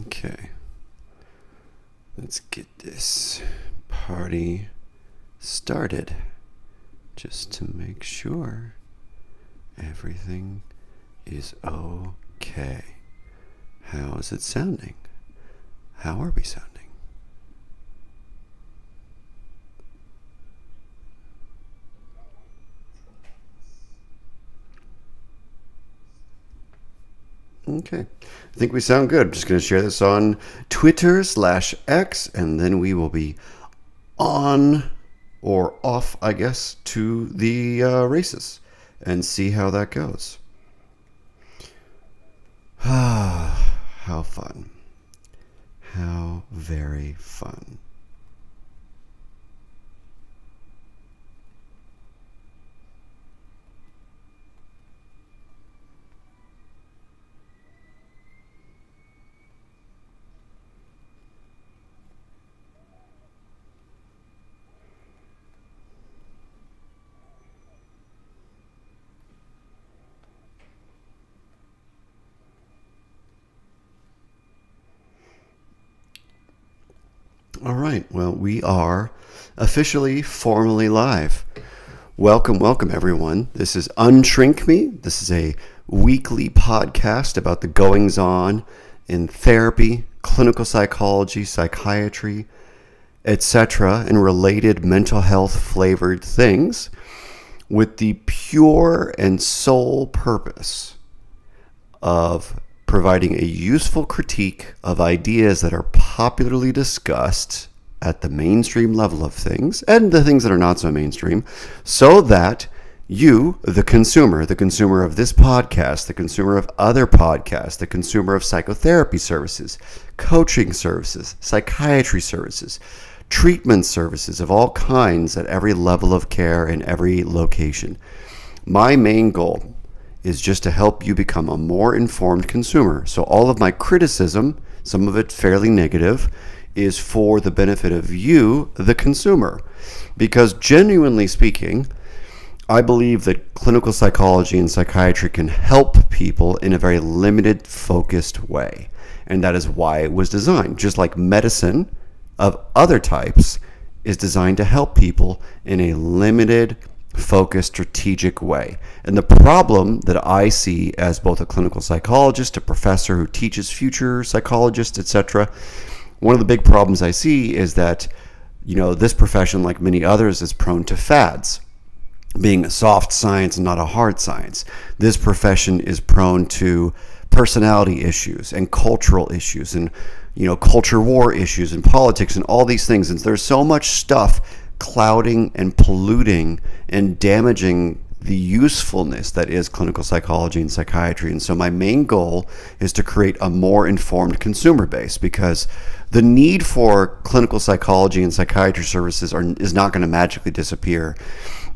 Okay, let's get this party started just to make sure everything is okay. How is it sounding? How are we sounding? Okay, I think we sound good. I'm just going to share this on Twitter/X, and then we will be on or off, I guess, to the races and see how that goes. How fun. How very fun. All right, well, we are officially, formally live. Welcome, everyone. This is UnShrink Me. This is a weekly podcast about the goings-on in therapy, clinical psychology, psychiatry, etc., and related mental health flavored things with the pure and sole purpose of providing a useful critique of ideas that are popularly discussed at the mainstream level of things and the things that are not so mainstream, so that you, the consumer of this podcast, the consumer of other podcasts, the consumer of psychotherapy services, coaching services, psychiatry services, treatment services of all kinds at every level of care in every location. My main goal is just to help you become a more informed consumer. So all of my criticism, some of it fairly negative, is for the benefit of you, the consumer. Because genuinely speaking, I believe that clinical psychology and psychiatry can help people in a very limited, focused way. And that is why it was designed. Just like medicine of other types is designed to help people in a limited, focused, strategic way. And the problem that I see as both a clinical psychologist, a professor who teaches future psychologists, etc., one of the big problems I see is that, this profession, like many others, is prone to fads, being a soft science and not a hard science. This profession is prone to personality issues and cultural issues and, culture war issues and politics and all these things. And there's so much stuff clouding and polluting and damaging the usefulness that is clinical psychology and psychiatry. And so my main goal is to create a more informed consumer base, because the need for clinical psychology and psychiatry services is not going to magically disappear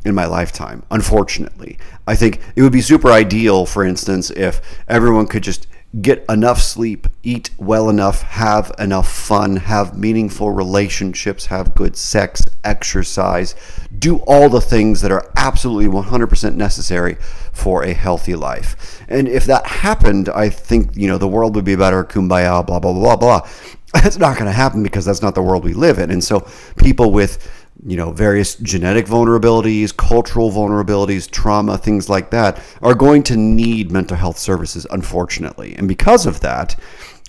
in my lifetime, unfortunately. I think it would be super ideal, for instance, if everyone could just get enough sleep, eat well enough, have enough fun, have meaningful relationships, have good sex, exercise, do all the things that are absolutely 100% necessary for a healthy life. And if that happened, I think, the world would be better, kumbaya, blah, blah, blah, blah. That's not going to happen, because that's not the world we live in. And so people with various genetic vulnerabilities, cultural vulnerabilities, trauma, things like that, are going to need mental health services, unfortunately. And because of that,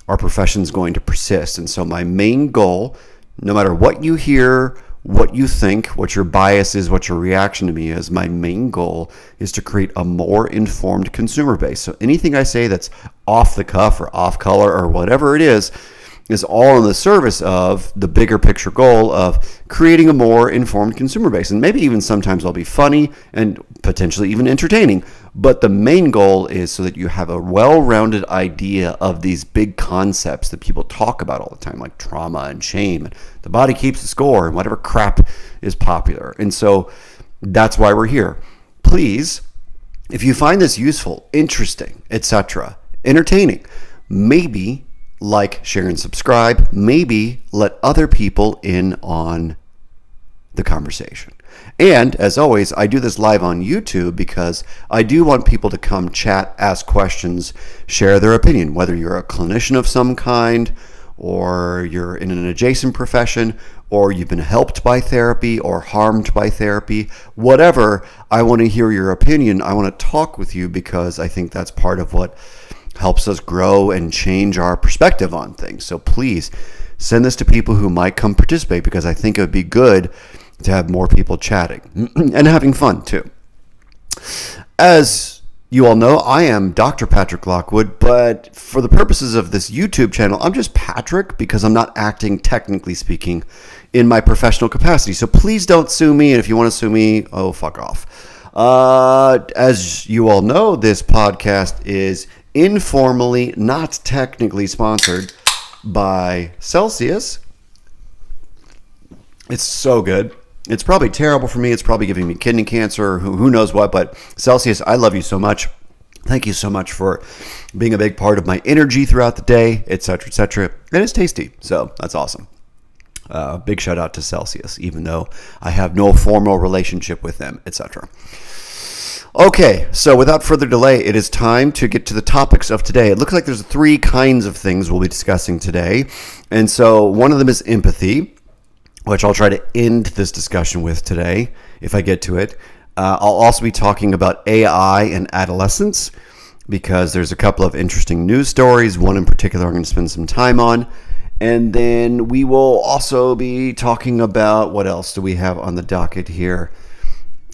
our profession is going to persist. And so my main goal, no matter what you hear, what you think, what your bias is, what your reaction to me is, my main goal is to create a more informed consumer base. So anything I say that's off the cuff or off color or whatever it is all in the service of the bigger picture goal of creating a more informed consumer base. And maybe even sometimes I'll be funny and potentially even entertaining. But the main goal is so that you have a well-rounded idea of these big concepts that people talk about all the time, like trauma and shame, and the body keeps the score, and whatever crap is popular. And so that's why we're here. Please, if you find this useful, interesting, etc., entertaining, maybe like, share, and subscribe. Maybe let other people in on the conversation. And as always, I do this live on YouTube because I do want people to come chat, ask questions, share their opinion, whether you're a clinician of some kind or you're in an adjacent profession, or you've been helped by therapy or harmed by therapy, whatever, I want to hear your opinion. I want to talk with you because I think that's part of what helps us grow and change our perspective on things. So please send this to people who might come participate, because I think it would be good to have more people chatting and having fun too. As you all know, I am Dr. Patrick Lockwood, but for the purposes of this YouTube channel, I'm just Patrick because I'm not acting, technically speaking, in my professional capacity. So please don't sue me, and if you want to sue me, oh, fuck off. As you all know, this podcast is informally, not technically sponsored by Celsius. It's so good. It's probably terrible for me. It's probably giving me kidney cancer, who knows what, but Celsius, I love you so much. Thank you so much for being a big part of my energy throughout the day, etc., etc. And it's tasty, so that's awesome. Big shout out to Celsius, even though I have no formal relationship with them, etc. Okay, so without further delay, it is time to get to the topics of today. It looks like there's 3 kinds of things we'll be discussing today. And so one of them is empathy, which I'll try to end this discussion with today, if I get to it. I'll also be talking about AI and adolescence, because there's a couple of interesting news stories. One in particular I'm going to spend some time on. And then we will also be talking about, what else do we have on the docket here?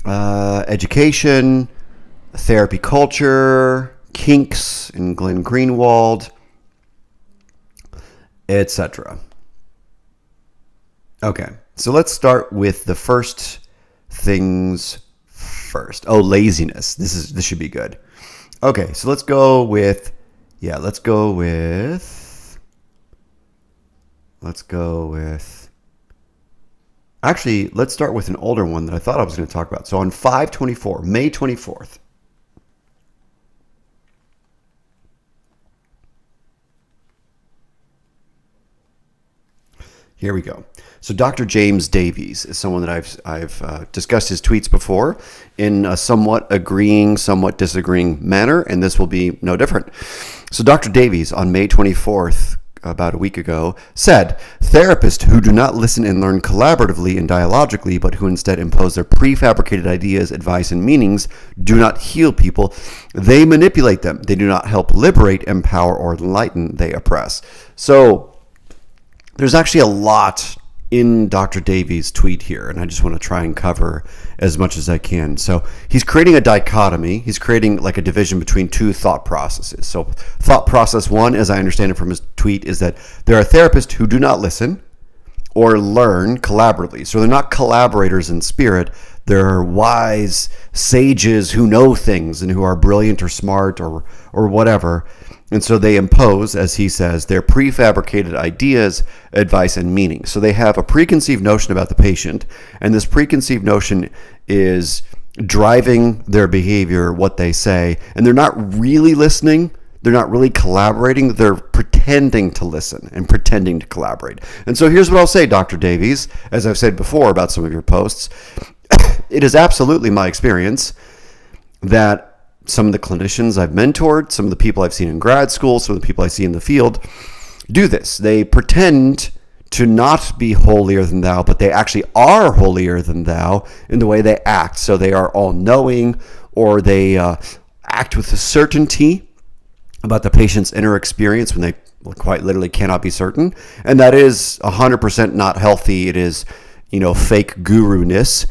Education, therapy culture, kinks in Glenn Greenwald, etc. Okay, so let's start with the first things first. Oh, laziness. This should be good. Okay, so let's go with actually, let's start with an older one that I thought I was going to talk about. So on 5/24, May 24th. Here we go. So Dr. James Davies is someone that I've discussed his tweets before in a somewhat agreeing, somewhat disagreeing manner, and this will be no different. So Dr. Davies on May 24th, about a week ago, said, "Therapists who do not listen and learn collaboratively and dialogically, but who instead impose their prefabricated ideas, advice, and meanings, do not heal people. They manipulate them. They do not help liberate, empower, or enlighten. They oppress." So there's actually a lot in Dr. Davies' tweet here, and I just want to try and cover as much as I can. So he's creating a dichotomy. He's creating like a division between 2 thought processes. So thought process 1, as I understand it from his tweet, is that there are therapists who do not listen or learn collaboratively. So they're not collaborators in spirit. They're wise sages who know things and who are brilliant or smart or whatever. And so they impose, as he says, their prefabricated ideas, advice, and meaning. So they have a preconceived notion about the patient, and this preconceived notion is driving their behavior, what they say, and they're not really listening. They're not really collaborating. They're pretending to listen and pretending to collaborate. And so here's what I'll say, Dr. Davies, as I've said before about some of your posts. It is absolutely my experience that some of the clinicians I've mentored, some of the people I've seen in grad school, some of the people I see in the field do this. They pretend to not be holier than thou, but they actually are holier than thou in the way they act. So they are all-knowing, or they act with a certainty about the patient's inner experience when they quite literally cannot be certain. And that is 100% not healthy. It is, fake guru-ness.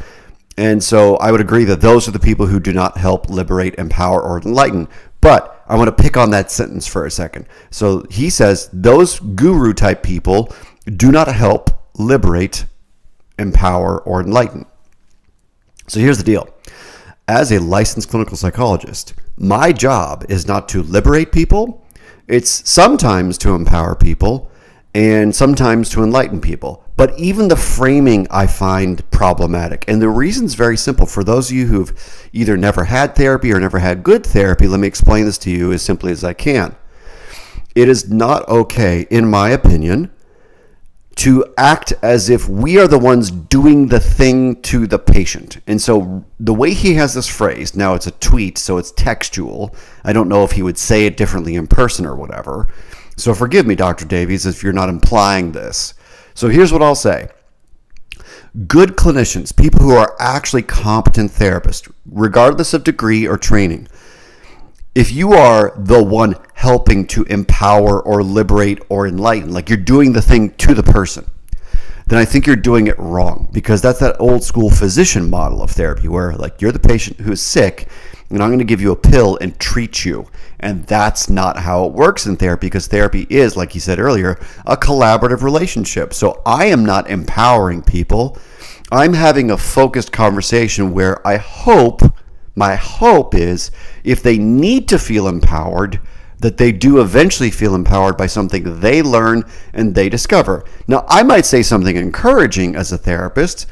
And so I would agree that those are the people who do not help liberate, empower, or enlighten. But I want to pick on that sentence for a second. So he says those guru type people do not help liberate, empower, or enlighten. So here's the deal. As a licensed clinical psychologist, my job is not to liberate people. It's sometimes to empower people and sometimes to enlighten people. But even the framing I find problematic. And the reason's very simple. For those of you who've either never had therapy or never had good therapy, let me explain this to you as simply as I can. It is not okay, in my opinion, to act as if we are the ones doing the thing to the patient. And so the way he has this phrased, now it's a tweet, so it's textual. I don't know if he would say it differently in person or whatever. So forgive me, Dr. Davies, if you're not implying this. So here's what I'll say. Good clinicians, people who are actually competent therapists, regardless of degree or training, if you are the one helping to empower or liberate or enlighten, like you're doing the thing to the person, then I think you're doing it wrong, because that's that old school physician model of therapy where like you're the patient who is sick and I'm going to give you a pill and treat you. And that's not how it works in therapy, because therapy is, like you said earlier, a collaborative relationship. So I am not empowering people. I'm having a focused conversation where my hope is if they need to feel empowered, that they do eventually feel empowered by something they learn and they discover. Now, I might say something encouraging as a therapist,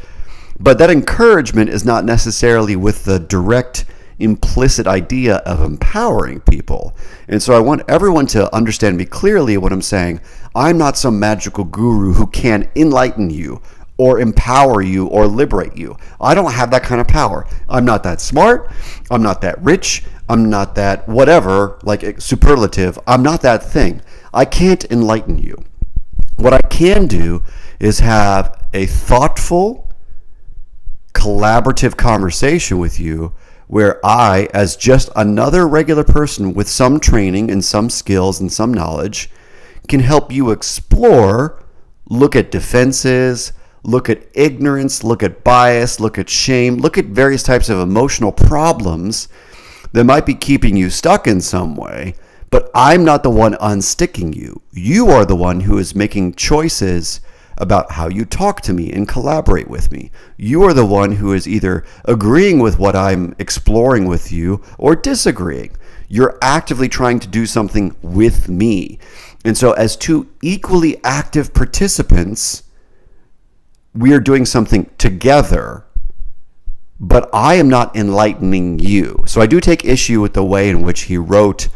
but that encouragement is not necessarily with the direct implicit idea of empowering people. And so I want everyone to understand me clearly what I'm saying. I'm not some magical guru who can enlighten you or empower you or liberate you. I don't have that kind of power. I'm not that smart. I'm not that rich. I'm not that whatever, like superlative. I'm not that thing. I can't enlighten you. What I can do is have a thoughtful, collaborative conversation with you where I, as just another regular person with some training and some skills and some knowledge, can help you explore, look at defenses, look at ignorance, look at bias, look at shame, look at various types of emotional problems that might be keeping you stuck in some way. But I'm not the one unsticking you. You are the one who is making choices about how you talk to me and collaborate with me. You are the one who is either agreeing with what I'm exploring with you or disagreeing. You're actively trying to do something with me. And so as two equally active participants, we are doing something together, but I am not enlightening you. So I do take issue with the way in which he wrote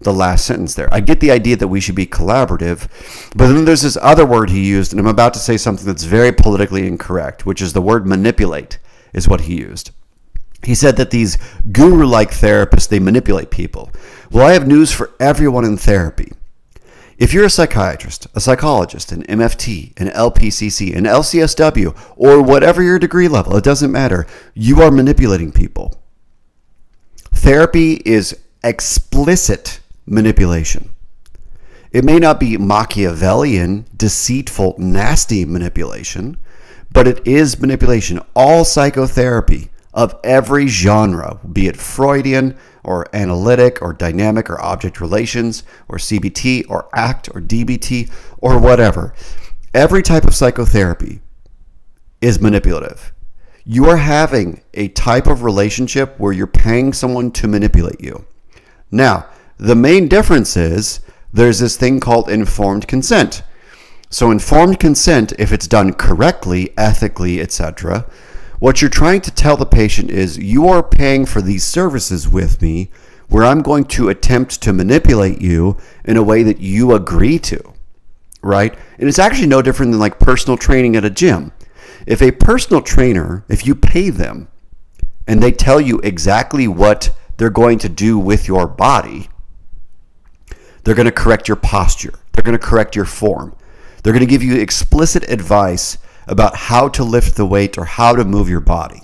the last sentence there. I get the idea that we should be collaborative, but then there's this other word he used, and I'm about to say something that's very politically incorrect, which is the word manipulate, is what he used. He said that these guru-like therapists, they manipulate people. Well, I have news for everyone in therapy. If you're a psychiatrist, a psychologist, an MFT, an LPCC, an LCSW, or whatever your degree level, it doesn't matter, you are manipulating people. Therapy is explicit manipulation. It may not be Machiavellian, deceitful, nasty manipulation, but it is manipulation. All psychotherapy of every genre, be it Freudian or analytic or dynamic or object relations or CBT or ACT or DBT or whatever, every type of psychotherapy is manipulative. You are having a type of relationship where you're paying someone to manipulate you. Now, the main difference is there's this thing called informed consent. So informed consent, if it's done correctly, ethically, etc., what you're trying to tell the patient is you are paying for these services with me where I'm going to attempt to manipulate you in a way that you agree to, right? And it's actually no different than like personal training at a gym. If a personal trainer, if you pay them and they tell you exactly what they're going to do with your body, they're going to correct your posture. They're going to correct your form. They're going to give you explicit advice about how to lift the weight or how to move your body.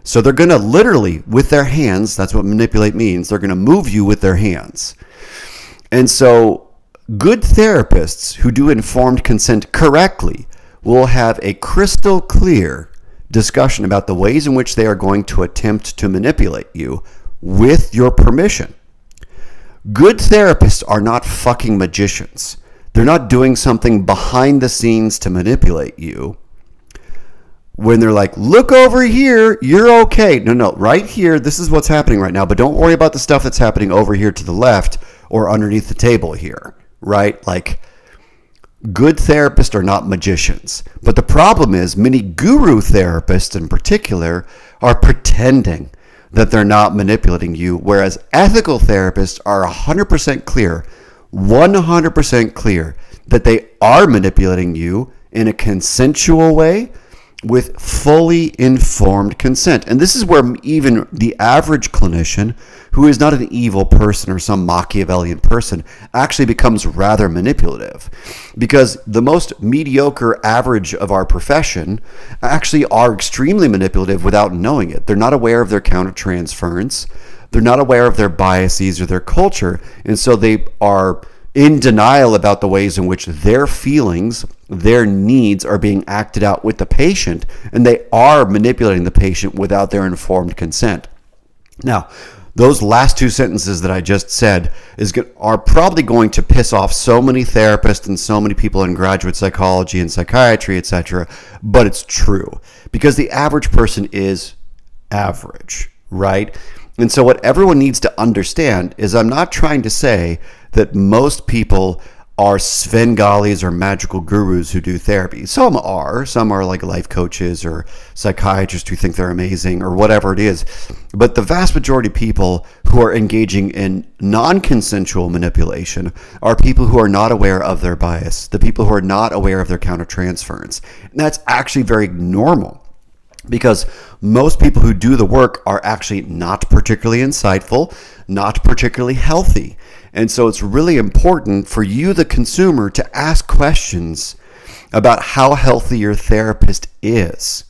So they're going to literally, with their hands, that's what manipulate means, they're going to move you with their hands. And so good therapists who do informed consent correctly will have a crystal clear discussion about the ways in which they are going to attempt to manipulate you with your permission. Good therapists are not fucking magicians. They're not doing something behind the scenes to manipulate you. When they're like, look over here, you're okay. No, right here, this is what's happening right now, but don't worry about the stuff that's happening over here to the left or underneath the table here, right? Like, good therapists are not magicians. But the problem is many guru therapists in particular are pretending that they're not manipulating you, whereas ethical therapists are 100% clear, 100% clear that they are manipulating you in a consensual way with fully informed consent. And this is where even the average clinician, who is not an evil person or some Machiavellian person, actually becomes rather manipulative. Because the most mediocre average of our profession actually are extremely manipulative without knowing it. They're not aware of their countertransference. They're not aware of their biases or their culture. And so they are in denial about the ways in which their feelings, their needs are being acted out with the patient, and they are manipulating the patient without their informed consent. Now, those last two sentences that I just said are probably going to piss off so many therapists and so many people in graduate psychology and psychiatry, etc., but it's true because the average person is average, right? And so what everyone needs to understand is I'm not trying to say that most people are Svengalis or magical gurus who do therapy. Some are like life coaches or psychiatrists who think they're amazing or whatever it is. But the vast majority of people who are engaging in non-consensual manipulation are people who are not aware of their bias, the people who are not aware of their countertransference. And that's actually very normal, because most people who do the work are actually not particularly insightful, not particularly healthy. And so it's really important for you, the consumer, to ask questions about how healthy your therapist is,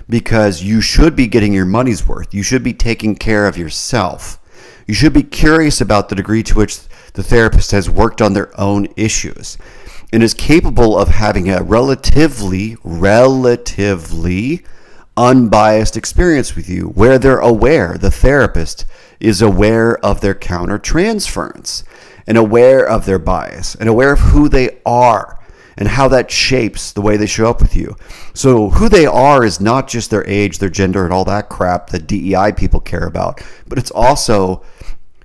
because you should be getting your money's worth. You should be taking care of yourself. You should be curious about the degree to which the therapist has worked on their own issues and is capable of having a relatively unbiased experience with you, where they're aware, the therapist is aware of their countertransference and aware of their bias and aware of who they are and how that shapes the way they show up with you. So who they are is not just their age, their gender, and all that crap that DEI people care about, but it's also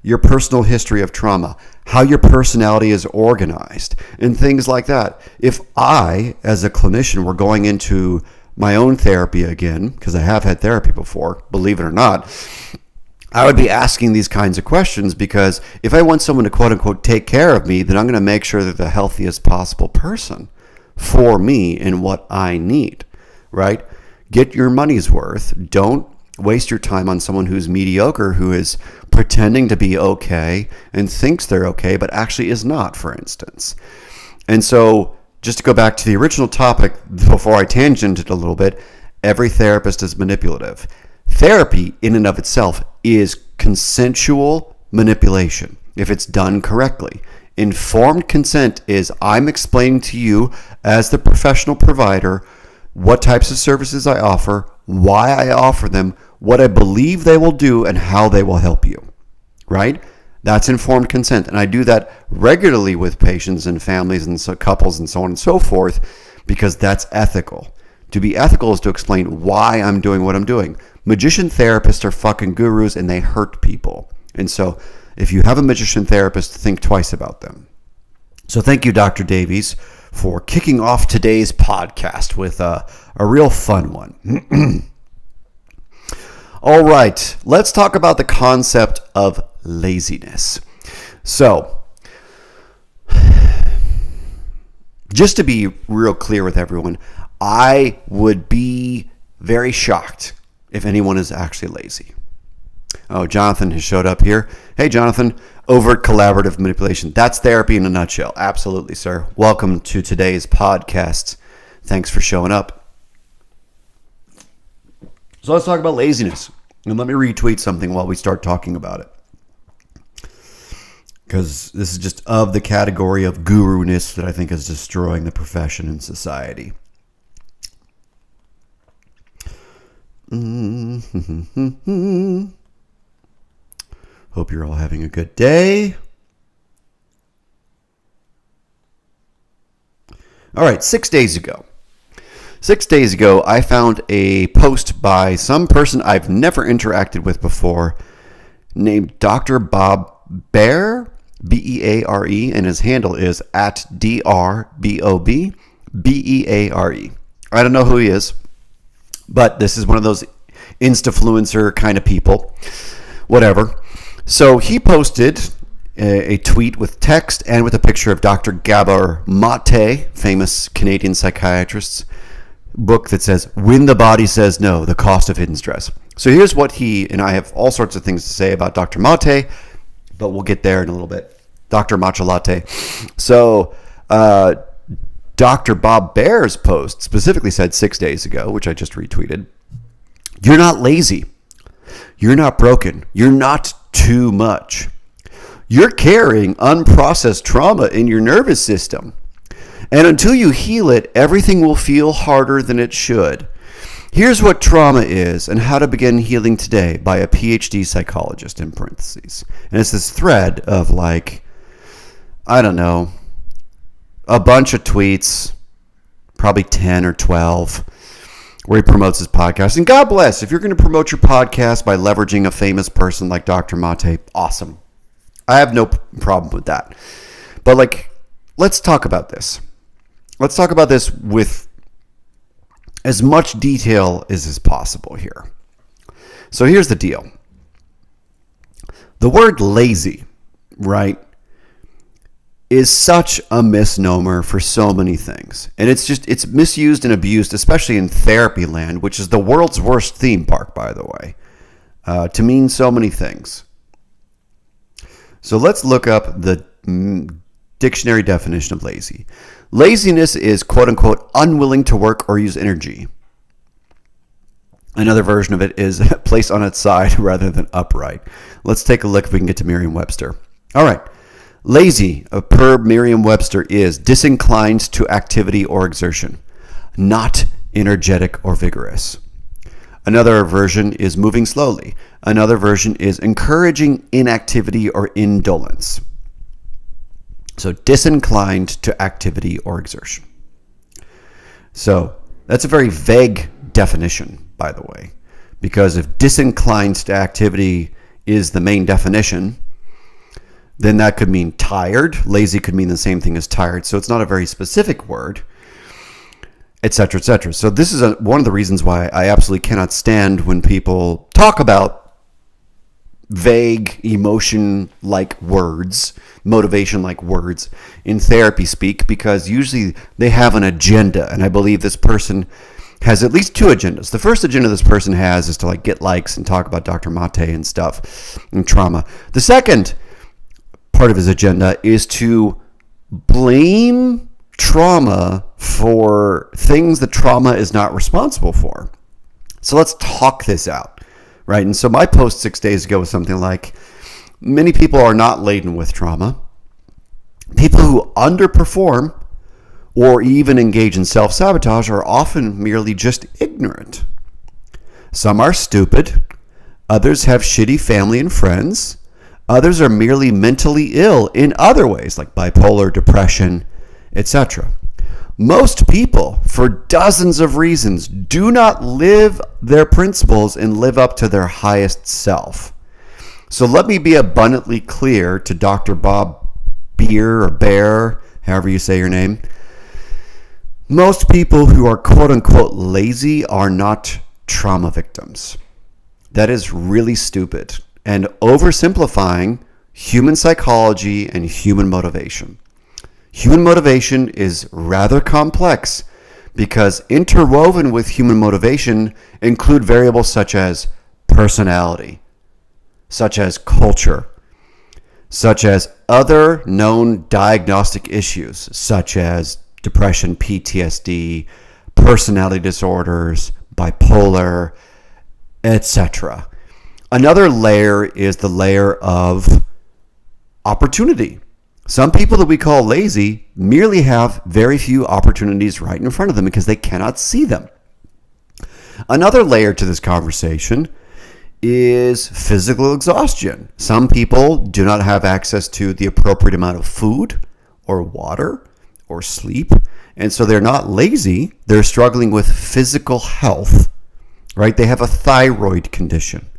your personal history of trauma, how your personality is organized, and things like that. If I, as a clinician, were going into my own therapy again, because I have had therapy before, believe it or not, I would be asking these kinds of questions, because if I want someone to quote unquote take care of me, then I'm going to make sure they're the healthiest possible person for me and what I need, right? Get your money's worth. Don't waste your time on someone who's mediocre, who is pretending to be okay and thinks they're okay, but actually is not, for instance. And so, just to go back to the original topic before I tangented a little bit, every therapist is manipulative. Therapy in and of itself is consensual manipulation if it's done correctly. Informed consent is I'm explaining to you as the professional provider what types of services I offer, why I offer them, what I believe they will do, and how they will help you, right? That's informed consent. And I do that regularly with patients and families and so couples and so on and so forth, because that's ethical. To be ethical is to explain why I'm doing what I'm doing. Magician therapists are fucking gurus and they hurt people. And so if you have a magician therapist, think twice about them. So thank you, Dr. Davies, for kicking off today's podcast with a real fun one. All right, let's talk about the concept of laziness. So, just to be real clear with everyone, I would be very shocked if anyone is actually lazy. Oh, Jonathan has showed up here. Hey, Jonathan, overt collaborative manipulation. That's therapy in a nutshell. Absolutely, sir. Welcome to today's podcast. Thanks for showing up. So let's talk about laziness. And let me retweet something while we start talking about it, because this is just of the category of guru-ness that I think is destroying the profession and society. Hope you're all having a good day. All right, 6 days ago. 6 days ago, I found a post by some person I've never interacted with before named Dr. Bob Bear, B-E-A-R-E, and his handle is at D-R-B-O-B-B-E-A-R-E. I don't know who he is, but this is one of those Instafluencer kind of people. Whatever. So he posted a tweet with text and with a picture of Dr. Gabor Mate, famous Canadian psychiatrist, book that says, When the Body Says No, The Cost of Hidden Stress. So here's what and I have all sorts of things to say about Dr. Mate, but we'll get there in a little bit. Dr. Matcha Latte. So Dr. Bob Baer's post specifically said 6 days ago, which I just retweeted, you're not lazy. You're not broken. You're not too much. You're carrying unprocessed trauma in your nervous system. And until you heal it, everything will feel harder than it should. Here's what trauma is and how to begin healing today by a PhD psychologist, in parentheses. And it's this thread of like, I don't know, a bunch of tweets, probably 10 or 12, where he promotes his podcast. And God bless, if you're going to promote your podcast by leveraging a famous person like Dr. Mate, awesome. I have no problem with that. But like, let's talk about this. Let's talk about this with as much detail as is possible here. So here's the deal. The word lazy, right, is such a misnomer for so many things. And it's misused and abused, especially in therapy land, which is the world's worst theme park, by the way, to mean so many things. So let's look up the dictionary definition of lazy. Laziness is, quote unquote, unwilling to work or use energy. Another version of it is placed on its side rather than upright. Let's take a look if we can get to Merriam-Webster. All right. Lazy, per Merriam-Webster, is disinclined to activity or exertion, not energetic or vigorous. Another version is moving slowly. Another version is encouraging inactivity or indolence. So disinclined to activity or exertion. So that's a very vague definition, by the way, because if disinclined to activity is the main definition, then that could mean tired. Lazy could mean the same thing as tired. So it's not a very specific word, et cetera, et cetera. So this is one of the reasons why I absolutely cannot stand when people talk about vague emotion-like words, motivation-like words in therapy speak, because usually they have an agenda. And I believe this person has at least two agendas. The first agenda this person has is to like get likes and talk about Dr. Mate and stuff and trauma. The second part of his agenda is to blame trauma for things that trauma is not responsible for. So let's talk this out, right? And so my post 6 days ago was something like, many people are not laden with trauma. People who underperform or even engage in self-sabotage are often merely just ignorant. Some are stupid. Others have shitty family and friends. Others are merely mentally ill in other ways, like bipolar, depression, etc. Most people, for dozens of reasons, do not live their principles and live up to their highest self. So let me be abundantly clear to Dr. Bob Beer or Bear, however you say your name. Most people who are quote unquote lazy are not trauma victims. That is really stupid and oversimplifying human psychology and human motivation. Human motivation is rather complex because interwoven with human motivation include variables such as personality, such as culture, such as other known diagnostic issues, such as depression, PTSD, personality disorders, bipolar, etc. Another layer is the layer of opportunity. Some people that we call lazy merely have very few opportunities right in front of them because they cannot see them. Another layer to this conversation is physical exhaustion. Some people do not have access to the appropriate amount of food or water or sleep, and so they're not lazy. They're struggling with physical health, right? They have a thyroid condition,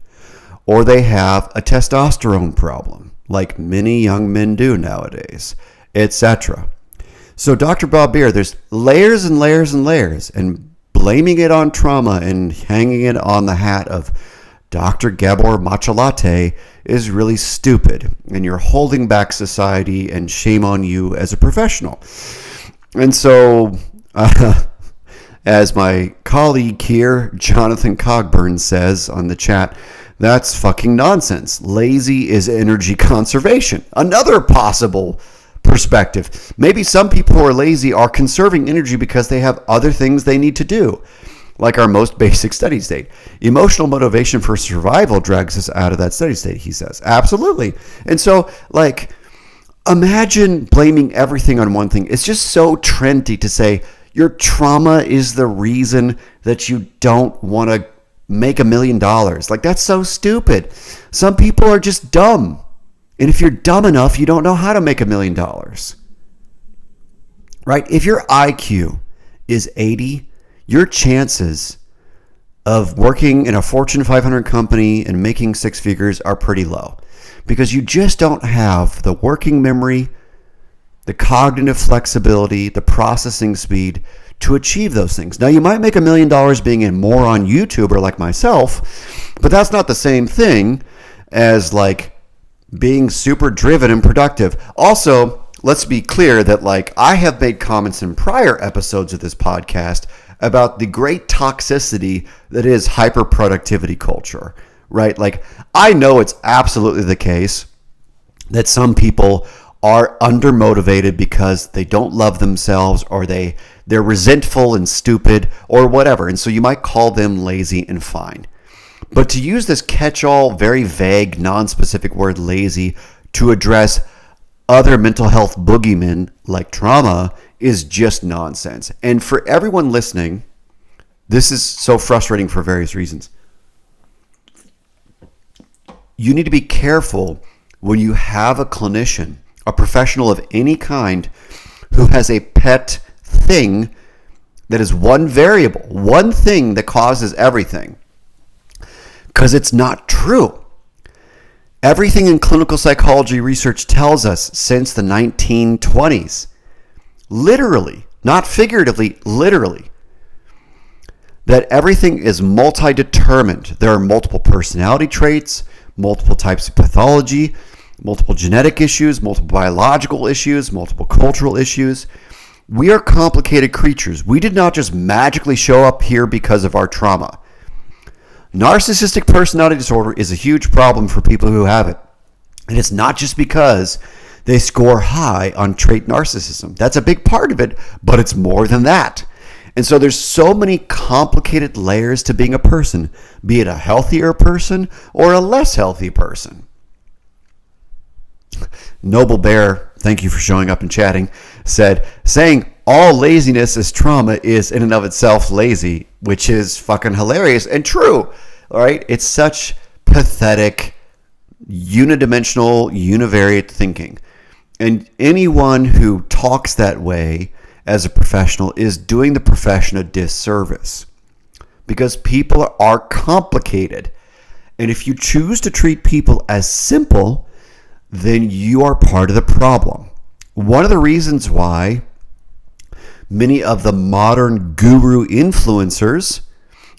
or they have a testosterone problem, like many young men do nowadays, etc. So Dr. Bob Beer, there's layers and layers and layers, and blaming it on trauma and hanging it on the hat of Dr. Gabor Matcha Latte is really stupid, and you're holding back society, and shame on you as a professional. And so, As my colleague here, Jonathan Cogburn, says on the chat, that's fucking nonsense. Lazy is energy conservation. Another possible perspective. Maybe some people who are lazy are conserving energy because they have other things they need to do, like our most basic steady state. Emotional motivation for survival drags us out of that steady state, he says. Absolutely. And so, like, imagine blaming everything on one thing. It's just so trendy to say your trauma is the reason that you don't want to make $1 million. Like, that's so stupid. Some people are just dumb. And if you're dumb enough, you don't know how to make $1 million. Right? If your IQ is 80, your chances of working in a Fortune 500 company and making six figures are pretty low, because you just don't have the working memory, the cognitive flexibility, the processing speed to achieve those things. Now, you might make $1 million being a moron YouTuber like myself, but that's not the same thing as like being super driven and productive. Also, let's be clear that like I have made comments in prior episodes of this podcast about the great toxicity that is hyper productivity culture, right? Like, I know it's absolutely the case that some people are undermotivated because they don't love themselves, or they're resentful and stupid or whatever. And so you might call them lazy, and fine. But to use this catch-all, very vague, non-specific word lazy to address other mental health boogeymen like trauma is just nonsense. And for everyone listening, this is so frustrating for various reasons. You need to be careful when you have a clinician, a professional of any kind, who has a pet thing that is one variable, one thing that causes everything. Because it's not true. Everything in clinical psychology research tells us since the 1920s, literally, not figuratively, literally, that everything is multi-determined. There are multiple personality traits, multiple types of pathology, multiple genetic issues, multiple biological issues, multiple cultural issues. We are complicated creatures. We did not just magically show up here because of our trauma. Narcissistic personality disorder is a huge problem for people who have it. And it's not just because they score high on trait narcissism. That's a big part of it, but it's more than that. And so there's so many complicated layers to being a person, be it a healthier person or a less healthy person. Noble Bear, thank you for showing up and chatting, said, saying all laziness is trauma is in and of itself lazy, which is fucking hilarious and true. All right. It's such pathetic, unidimensional, univariate thinking. And anyone who talks that way as a professional is doing the profession a disservice, because people are complicated. And if you choose to treat people as simple, then you are part of the problem. One of the reasons why many of the modern guru influencers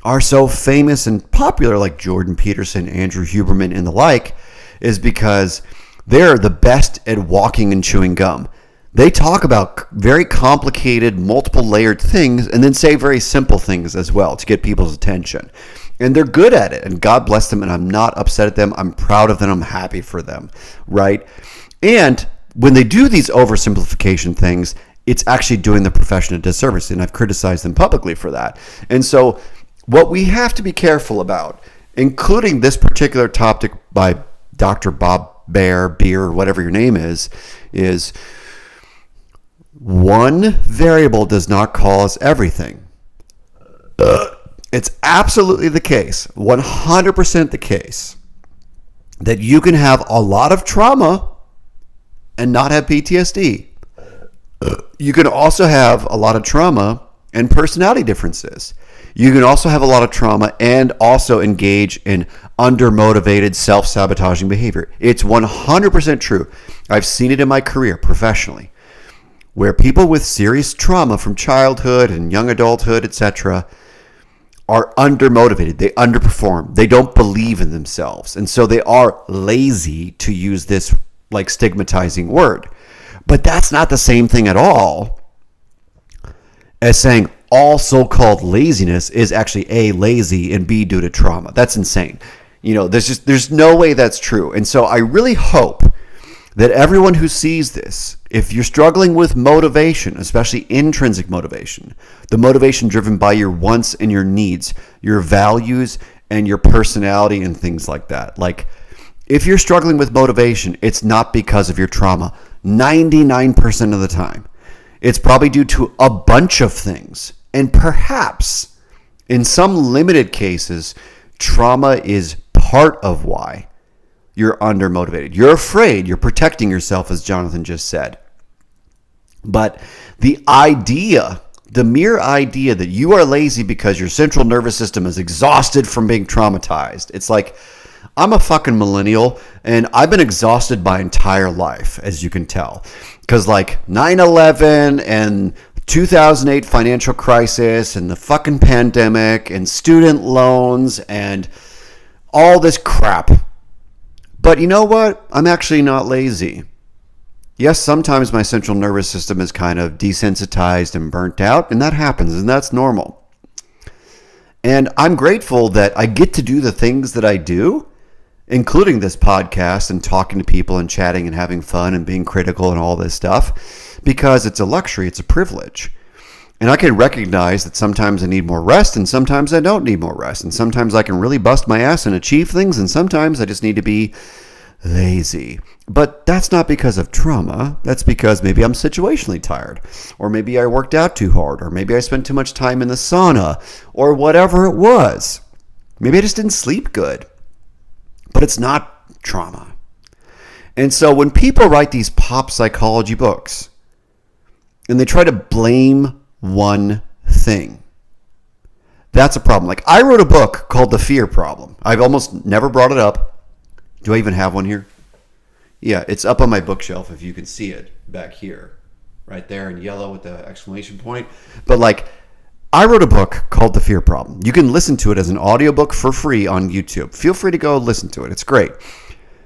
are so famous and popular, like Jordan Peterson, Andrew Huberman, and the like, is because they're the best at walking and chewing gum. They talk about very complicated, multiple layered things and then say very simple things as well to get people's attention. And they're good at it, and God bless them, and I'm not upset at them. I'm proud of them. I'm happy for them, right? And when they do these oversimplification things, it's actually doing the profession a disservice, and I've criticized them publicly for that. And so what we have to be careful about, including this particular topic by Dr. Bob Beer, whatever your name is one variable does not cause everything. It's absolutely the case, 100% the case, that you can have a lot of trauma and not have PTSD. You can also have a lot of trauma and personality differences. You can also have a lot of trauma and also engage in undermotivated, self-sabotaging behavior. It's 100% true. I've seen it in my career professionally, where people with serious trauma from childhood and young adulthood, etc., are undermotivated. They underperform. They don't believe in themselves. And so they are lazy, to use this like stigmatizing word. But that's not the same thing at all as saying all so-called laziness is actually A, lazy, and B, due to trauma. That's insane. There's no way that's true. And so I really hope that everyone who sees this, if you're struggling with motivation, especially intrinsic motivation, the motivation driven by your wants and your needs, your values and your personality and things like that. Like, if you're struggling with motivation, it's not because of your trauma. 99% of the time, it's probably due to a bunch of things. And perhaps, in some limited cases, trauma is part of why you're undermotivated. You're afraid. You're protecting yourself, as Jonathan just said. But the mere idea that you are lazy because your central nervous system is exhausted from being traumatized. It's like, I'm a fucking millennial, and I've been exhausted my entire life, as you can tell. Because like 9/11 and 2008 financial crisis and the fucking pandemic and student loans and all this crap. But you know what? I'm actually not lazy. Yes, sometimes my central nervous system is kind of desensitized and burnt out, and that happens, and that's normal. And I'm grateful that I get to do the things that I do, including this podcast and talking to people and chatting and having fun and being critical and all this stuff, because it's a luxury, it's a privilege. And I can recognize that sometimes I need more rest and sometimes I don't need more rest. And sometimes I can really bust my ass and achieve things, and sometimes I just need to be lazy. But that's not because of trauma. That's because maybe I'm situationally tired, or maybe I worked out too hard, or maybe I spent too much time in the sauna, or whatever it was. Maybe I just didn't sleep good. But it's not trauma. And so when people write these pop psychology books and they try to blame one thing, that's a problem. Like, I wrote a book called The Fear Problem. I've almost never brought it up. Do I even have one here? Yeah, it's up on my bookshelf if you can see it back here. Right there in yellow with the exclamation point. But like, I wrote a book called The Fear Problem. You can listen to it as an audiobook for free on YouTube. Feel free to go listen to it. It's great.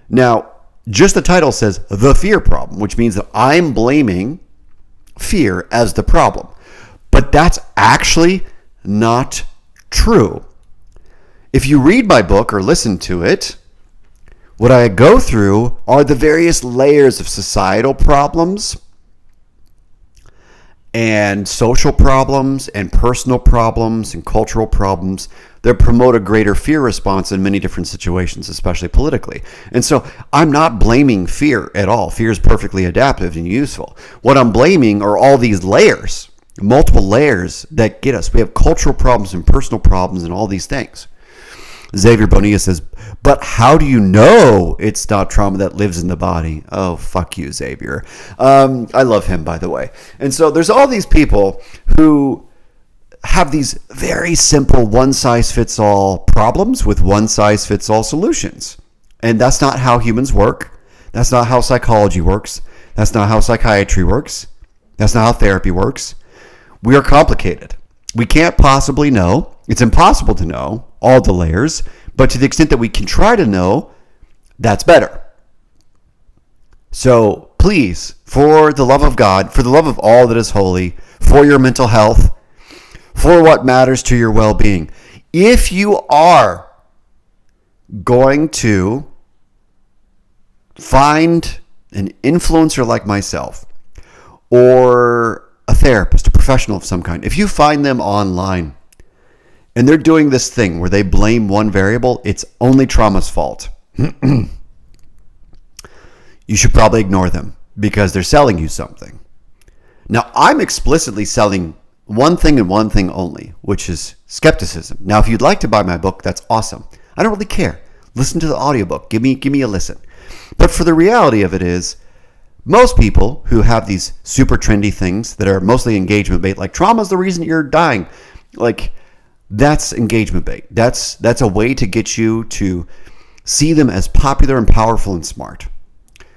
Now, just the title says The Fear Problem, which means that I'm blaming fear as the problem. But that's actually not true. If you read my book or listen to it, what I go through are the various layers of societal problems and social problems and personal problems and cultural problems that promote a greater fear response in many different situations, especially politically. And so I'm not blaming fear at all. Fear is perfectly adaptive and useful. What I'm blaming are all these layers, multiple layers that get us. We have cultural problems and personal problems and all these things. Xavier Bonilla says, but how do you know it's not trauma that lives in the body? Oh, fuck you, Xavier. I love him, by the way. And so there's all these people who have these very simple one-size-fits-all problems with one-size-fits-all solutions. And that's not how humans work. That's not how psychology works. That's not how psychiatry works. That's not how therapy works. We are complicated. We can't possibly know. It's impossible to know all the layers, but to the extent that we can try to know, that's better. So please, for the love of God, for the love of all that is holy, for your mental health, for what matters to your well-being, if you are going to find an influencer like myself or a therapist, a professional of some kind, if you find them online and they're doing this thing where they blame one variable, it's only trauma's fault. You should probably ignore them because they're selling you something. Now, I'm explicitly selling one thing and one thing only, which is skepticism. Now, if you'd like to buy my book, that's awesome. I don't really care. Listen to the audiobook. Give me a listen. But for the reality of it is, most people who have these super trendy things that are mostly engagement bait, like trauma's the reason you're dying, like, that's engagement bait. That's a way to get you to see them as popular and powerful and smart.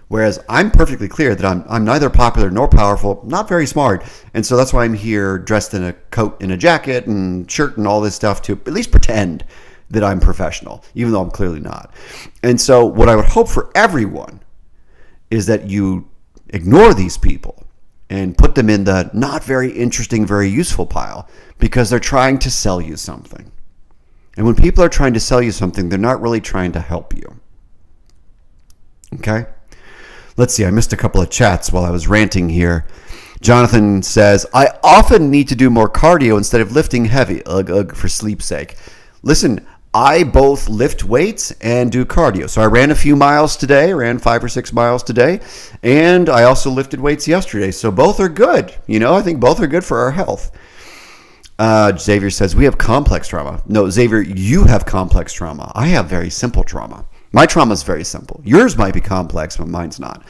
Whereas I'm perfectly clear that I'm neither popular nor powerful, not very smart. And so that's why I'm here dressed in a coat and a jacket and shirt and all this stuff to at least pretend that I'm professional, even though I'm clearly not. And so what I would hope for everyone is that you ignore these people and put them in the not very interesting, very useful pile because they're trying to sell you something. And when people are trying to sell you something, they're not really trying to help you. Okay? Let's see, I missed a couple of chats while I was ranting here. Jonathan says, I often need to do more cardio instead of lifting heavy, for sleep's sake. Listen, I both lift weights and do cardio. So I ran a few miles today, ran 5 or 6 miles today, and I also lifted weights yesterday. So both are good. I think both are good for our health. Xavier says, we have complex trauma. No, Xavier, you have complex trauma. I have very simple trauma. My trauma is very simple. Yours might be complex, but mine's not.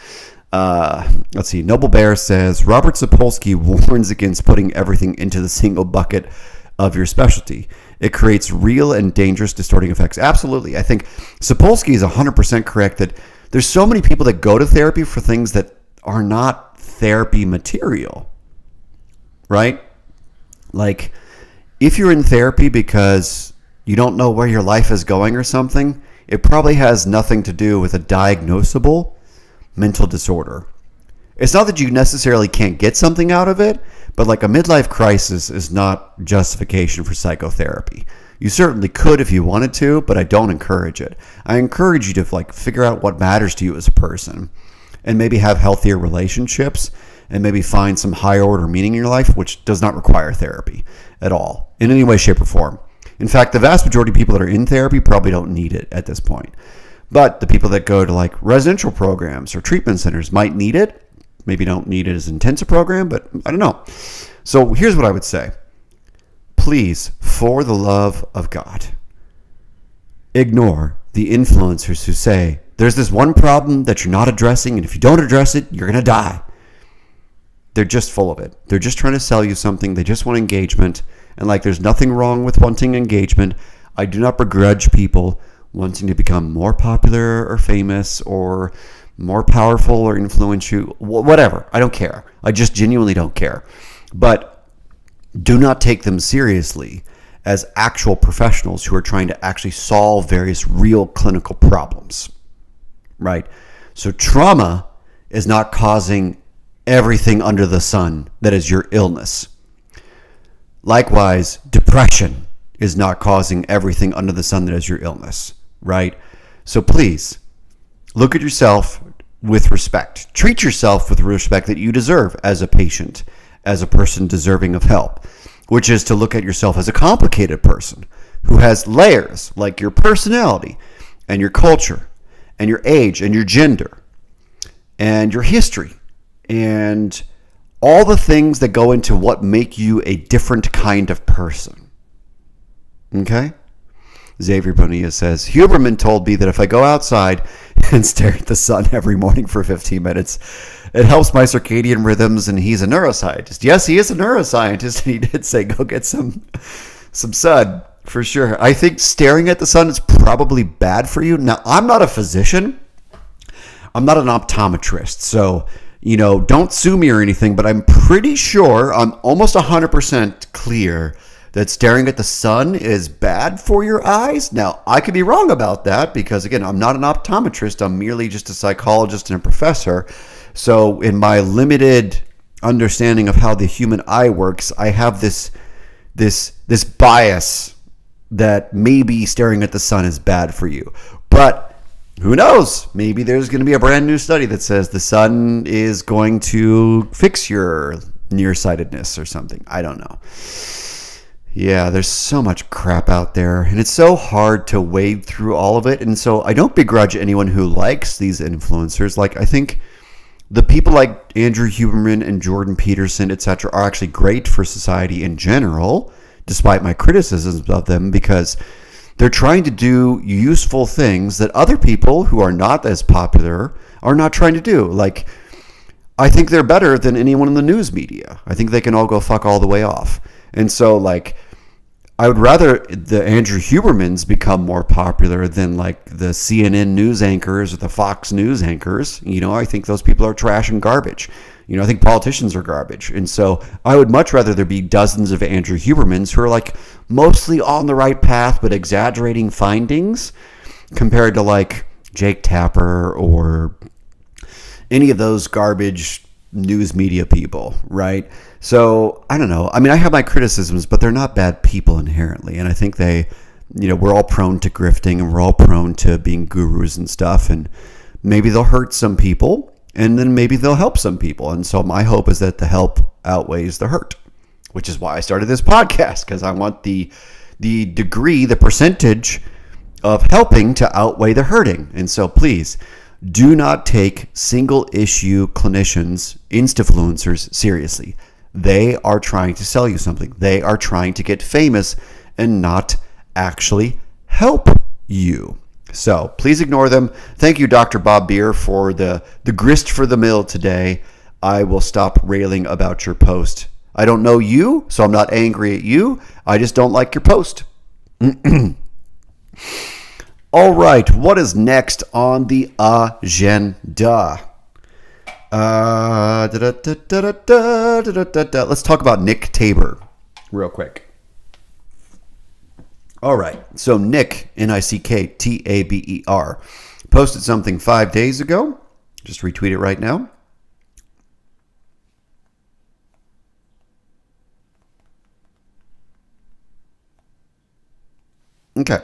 Let's see. Noble Bear says, Robert Sapolsky warns against putting everything into the single bucket of your specialty. It creates real and dangerous distorting effects. Absolutely. I think Sapolsky is 100% correct that there's so many people that go to therapy for things that are not therapy material, right? Like, if you're in therapy because you don't know where your life is going or something, it probably has nothing to do with a diagnosable mental disorder. It's not that you necessarily can't get something out of it, but like a midlife crisis is not justification for psychotherapy. You certainly could if you wanted to, but I don't encourage it. I encourage you to figure out what matters to you as a person and maybe have healthier relationships and maybe find some higher order meaning in your life, which does not require therapy at all in any way, shape, or form. In fact, the vast majority of people that are in therapy probably don't need it at this point. But the people that go to residential programs or treatment centers might need it. Maybe don't need it as intense a program, but I don't know. So here's what I would say. Please, for the love of God, ignore the influencers who say, there's this one problem that you're not addressing, and if you don't address it, you're going to die. They're just full of it. They're just trying to sell you something. They just want engagement. And there's nothing wrong with wanting engagement. I do not begrudge people wanting to become more popular or famous or more powerful or influential, whatever. I don't care. I just genuinely don't care. But do not take them seriously as actual professionals who are trying to actually solve various real clinical problems, right? So trauma is not causing everything under the sun that is your illness. Likewise, depression is not causing everything under the sun that is your illness, right? So please, look at yourself with respect. Treat yourself with the respect that you deserve as a patient, as a person deserving of help, which is to look at yourself as a complicated person who has layers like your personality and your culture and your age and your gender and your history and all the things that go into what make you a different kind of person. Okay? Xavier Bonilla says, Huberman told me that if I go outside and stare at the sun every morning for 15 minutes, it helps my circadian rhythms, and he's a neuroscientist. Yes, he is a neuroscientist, and he did say go get some sun, for sure. I think staring at the sun is probably bad for you. Now, I'm not a physician. I'm not an optometrist, so don't sue me or anything, but I'm pretty sure, I'm almost 100% clear that staring at the sun is bad for your eyes. Now, I could be wrong about that because, again, I'm not an optometrist. I'm merely just a psychologist and a professor. So in my limited understanding of how the human eye works, I have this bias that maybe staring at the sun is bad for you. But who knows? Maybe there's going to be a brand new study that says the sun is going to fix your nearsightedness or something. I don't know. Yeah, there's so much crap out there, and it's so hard to wade through all of it. And so I don't begrudge anyone who likes these influencers. I think the people like Andrew Huberman and Jordan Peterson, etc., are actually great for society in general, despite my criticisms of them, because they're trying to do useful things that other people who are not as popular are not trying to do. I think they're better than anyone in the news media. I think they can all go fuck all the way off. And so, I would rather the Andrew Hubermans become more popular than the CNN news anchors or the Fox News anchors. I think those people are trash and garbage. I think politicians are garbage. And so I would much rather there be dozens of Andrew Hubermans who are mostly on the right path but exaggerating findings compared to Jake Tapper or any of those garbage news media people, right? So I don't know. I mean, I have my criticisms, but they're not bad people inherently. And I think we're all prone to grifting and we're all prone to being gurus and stuff. And maybe they'll hurt some people and then maybe they'll help some people. And so my hope is that the help outweighs the hurt, which is why I started this podcast, because I want the degree, the percentage of helping to outweigh the hurting. And so please do not take single issue clinicians, Instafluencers seriously. They are trying to sell you something. They are trying to get famous and not actually help you. So please ignore them. Thank you, Dr. Bob Beer, for the grist for the mill today. I will stop railing about your post. I don't know you, so I'm not angry at you. I just don't like your post. All right, what is next on the agenda? Let's talk about Nick Tabor real quick. All right, so Nick, Nicktaber, posted something 5 days ago. Just retweet it right now. Okay.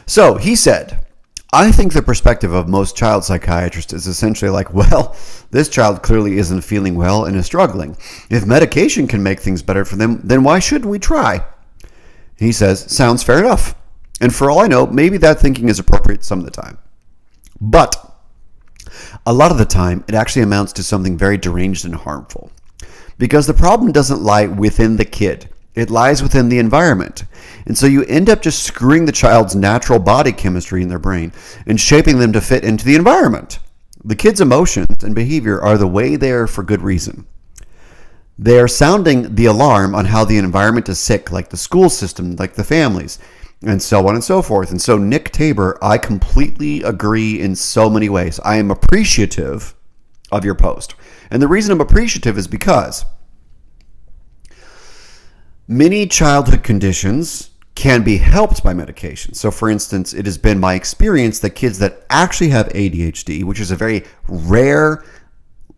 So he said, I think the perspective of most child psychiatrists is essentially like, well, this child clearly isn't feeling well and is struggling. If medication can make things better for them, then why shouldn't we try? He says, sounds fair enough. And for all I know, maybe that thinking is appropriate some of the time. But a lot of the time, it actually amounts to something very deranged and harmful. Because the problem doesn't lie within the kid. It lies within the environment. And so you end up just screwing the child's natural body chemistry in their brain and shaping them to fit into the environment. The kid's emotions and behavior are the way they are for good reason. They are sounding the alarm on how the environment is sick, like the school system, like the families, and so on and so forth. And so Nick Tabor, I completely agree in so many ways. I am appreciative of your post. And the reason I'm appreciative is because many childhood conditions can be helped by medication. So for instance, it has been my experience that kids that actually have ADHD, which is a very rare,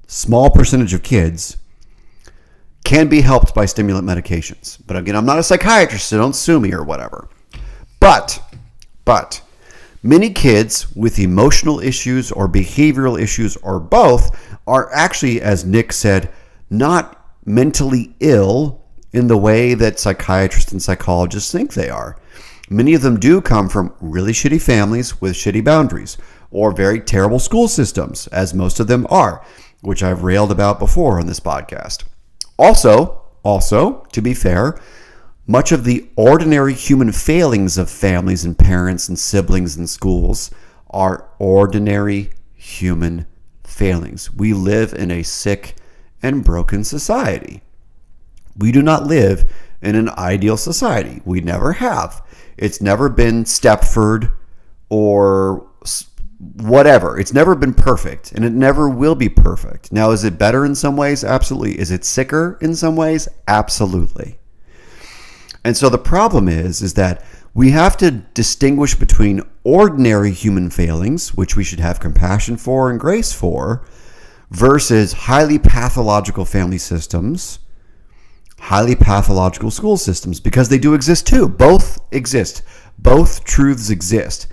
small percentage of kids, can be helped by stimulant medications. But again, I'm not a psychiatrist, so don't sue me or whatever. But many kids with emotional issues or behavioral issues or both are actually, as Nick said, not mentally ill in the way that psychiatrists and psychologists think they are. Many of them do come from really shitty families with shitty boundaries or very terrible school systems, as most of them are, which I've railed about before on this podcast. Also, to be fair, much of the ordinary human failings of families and parents and siblings and schools are ordinary human failings. We live in a sick and broken society. We do not live in an ideal society. We never have. It's never been Stepford or whatever. It's never been perfect, and it never will be perfect. Now, is it better in some ways? Absolutely. Is it sicker in some ways? Absolutely. And so the problem is that we have to distinguish between ordinary human failings, which we should have compassion for and grace for, versus highly pathological family systems, highly pathological school systems, because they do exist too. Both exist. Both truths exist.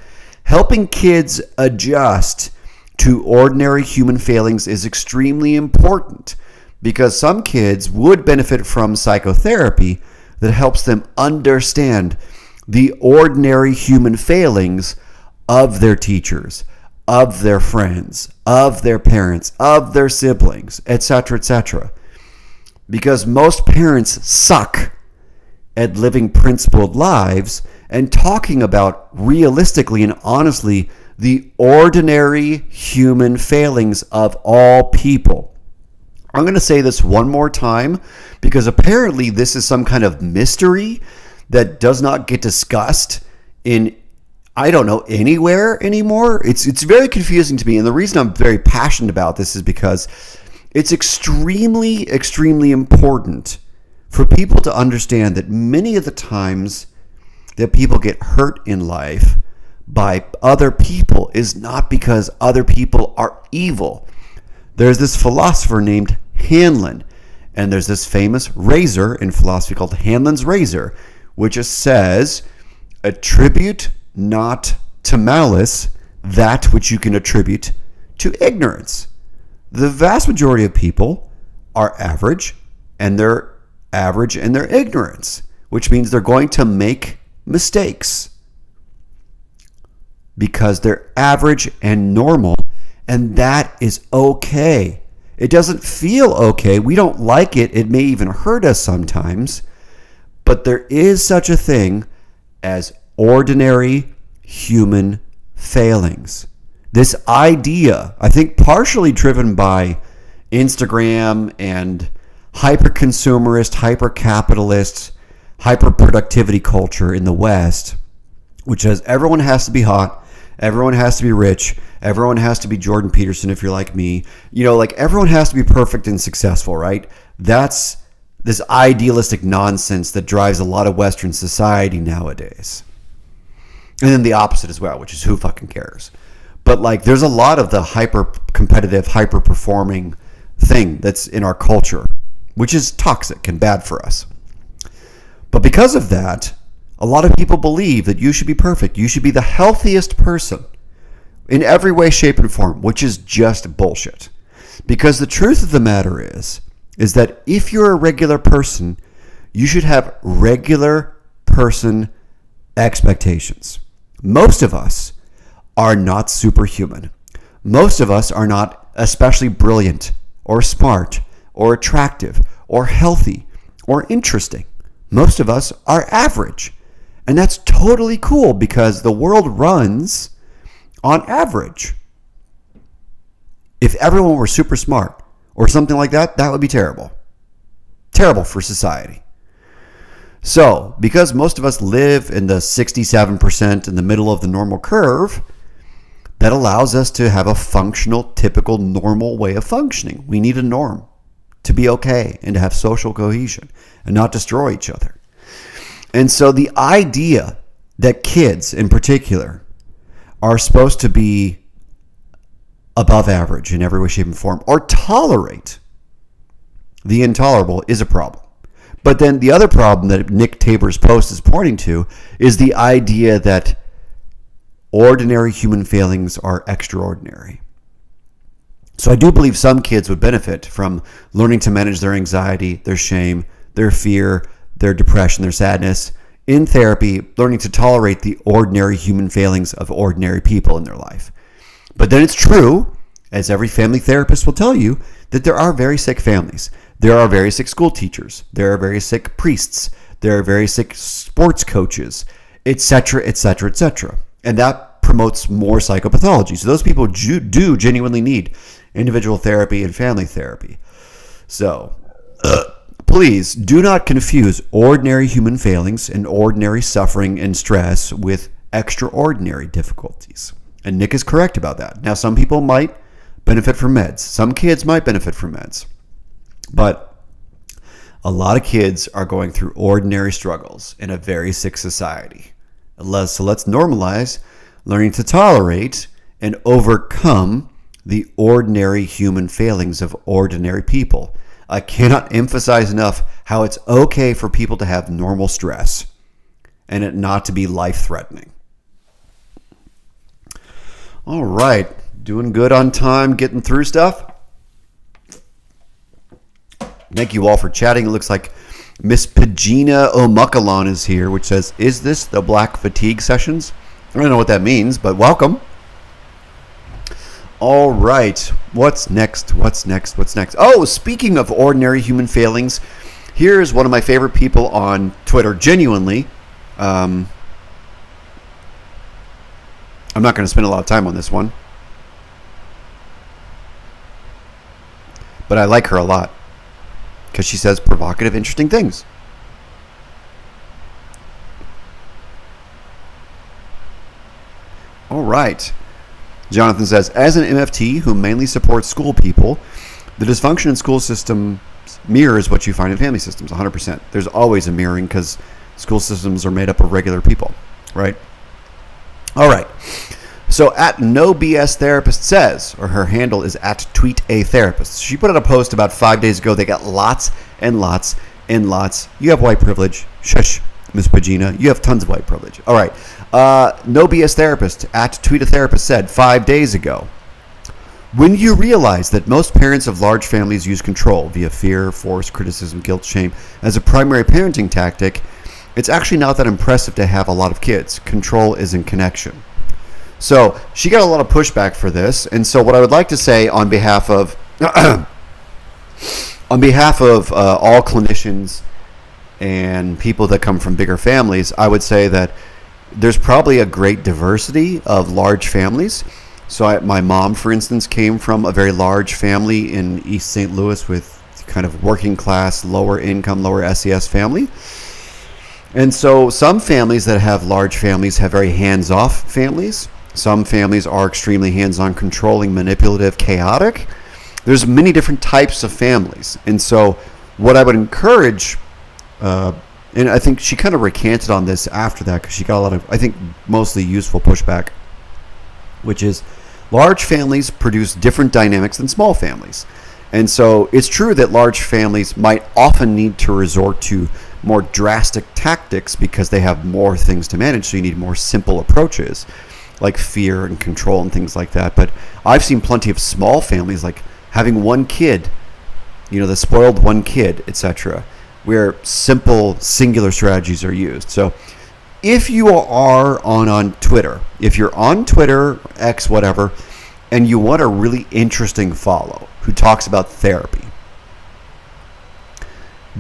Helping kids adjust to ordinary human failings is extremely important because some kids would benefit from psychotherapy that helps them understand the ordinary human failings of their teachers, of their friends, of their parents, of their siblings, etc., etc. Because most parents suck at living principled lives and talking about realistically and honestly the ordinary human failings of all people. I'm going to say this one more time because apparently this is some kind of mystery that does not get discussed in, I don't know, anywhere anymore. It's very confusing to me. And the reason I'm very passionate about this is because it's extremely, extremely important for people to understand that many of the times that people get hurt in life by other people is not because other people are evil. There's this philosopher named Hanlon, and there's this famous razor in philosophy called Hanlon's razor, which just says, attribute not to malice that which you can attribute to ignorance. The vast majority of people are average, and they're average in their ignorance, which means they're going to make mistakes because they're average and normal, and that is okay. It doesn't feel okay. We don't like it. It may even hurt us sometimes, but there is such a thing as ordinary human failings. This idea, I think partially driven by Instagram and hyper-consumerist, hyper-capitalist, hyper-productivity culture in the West, which says everyone has to be hot, everyone has to be rich, everyone has to be Jordan Peterson if you're like me. Like everyone has to be perfect and successful, right? That's this idealistic nonsense that drives a lot of Western society nowadays. And then the opposite as well, which is who fucking cares? But like there's a lot of the hyper-competitive, hyper-performing thing that's in our culture, which is toxic and bad for us. But because of that, a lot of people believe that you should be perfect. You should be the healthiest person in every way, shape, and form, which is just bullshit. Because the truth of the matter is that if you're a regular person, you should have regular person expectations. Most of us are not superhuman. Most of us are not especially brilliant or smart or attractive or healthy or interesting. Most of us are average. And that's totally cool because the world runs on average. If everyone were super smart or something like that, that would be terrible. Terrible for society. So, because most of us live in the 67% in the middle of the normal curve, that allows us to have a functional, typical, normal way of functioning. We need a norm to be okay and to have social cohesion and not destroy each other. And so the idea that kids in particular are supposed to be above average in every way, shape, and form or tolerate the intolerable is a problem. But then the other problem that Nick Tabor's post is pointing to is the idea that ordinary human failings are extraordinary. So I do believe some kids would benefit from learning to manage their anxiety, their shame, their fear, their depression, their sadness in therapy, learning to tolerate the ordinary human failings of ordinary people in their life. But then it's true, as every family therapist will tell you, that there are very sick families. There are very sick school teachers. There are very sick priests. There are very sick sports coaches, etc., etc., etc. And that promotes more psychopathology. So those people do genuinely need individual therapy and family therapy. So please do not confuse ordinary human failings and ordinary suffering and stress with extraordinary difficulties. And Nick is correct about that. Now, some people might benefit from meds. Some kids might benefit from meds. But a lot of kids are going through ordinary struggles in a very sick society. So let's normalize learning to tolerate and overcome the ordinary human failings of ordinary people. I cannot emphasize enough how it's okay for people to have normal stress and it not to be life-threatening. All right. Doing good on time, getting through stuff. Thank you all for chatting. It looks like Miss Pagina Omukalon is here, which says, is this the Black Fatigue Sessions? I don't know what that means, but welcome. All right. What's next? Oh, speaking of ordinary human failings, here's one of my favorite people on Twitter, genuinely. I'm not going to spend a lot of time on this one, but I like her a lot because she says provocative, interesting things. All right. Jonathan says, as an MFT who mainly supports school people, the dysfunction in school system mirrors what you find in family systems, 100%. There's always a mirroring because school systems are made up of regular people, right? All right. So at No BS Therapist says, or her handle is at Tweet a Therapist. She put out a post about 5 days ago. They got lots and lots and lots. You have white privilege. Shush, Miss Pagina. You have tons of white privilege. All right. No BS Therapist at Tweet a Therapist said 5 days ago, when you realize that most parents of large families use control via fear, force, criticism, guilt, shame as a primary parenting tactic, it's actually not that impressive to have a lot of kids. Control isn't connection. So she got a lot of pushback for this, and so what I would like to say on behalf of all clinicians and people that come from bigger families, I would say that there's probably a great diversity of large families. So my mom, for instance, came from a very large family in East St. Louis with kind of working class, lower income, lower SES family. And so some families that have large families have very hands-off families. Some families are extremely hands-on, controlling, manipulative, chaotic. There's many different types of families. And so what I would encourage, and I think she kind of recanted on this after that because she got a lot of, I think, mostly useful pushback, which is large families produce different dynamics than small families. And so it's true that large families might often need to resort to more drastic tactics because they have more things to manage, so you need more simple approaches like fear and control and things like that. But I've seen plenty of small families, like having one kid, the spoiled one kid, etc., where simple singular strategies are used. So if you are on Twitter, if you're on Twitter, X, whatever, and you want a really interesting follow who talks about therapy,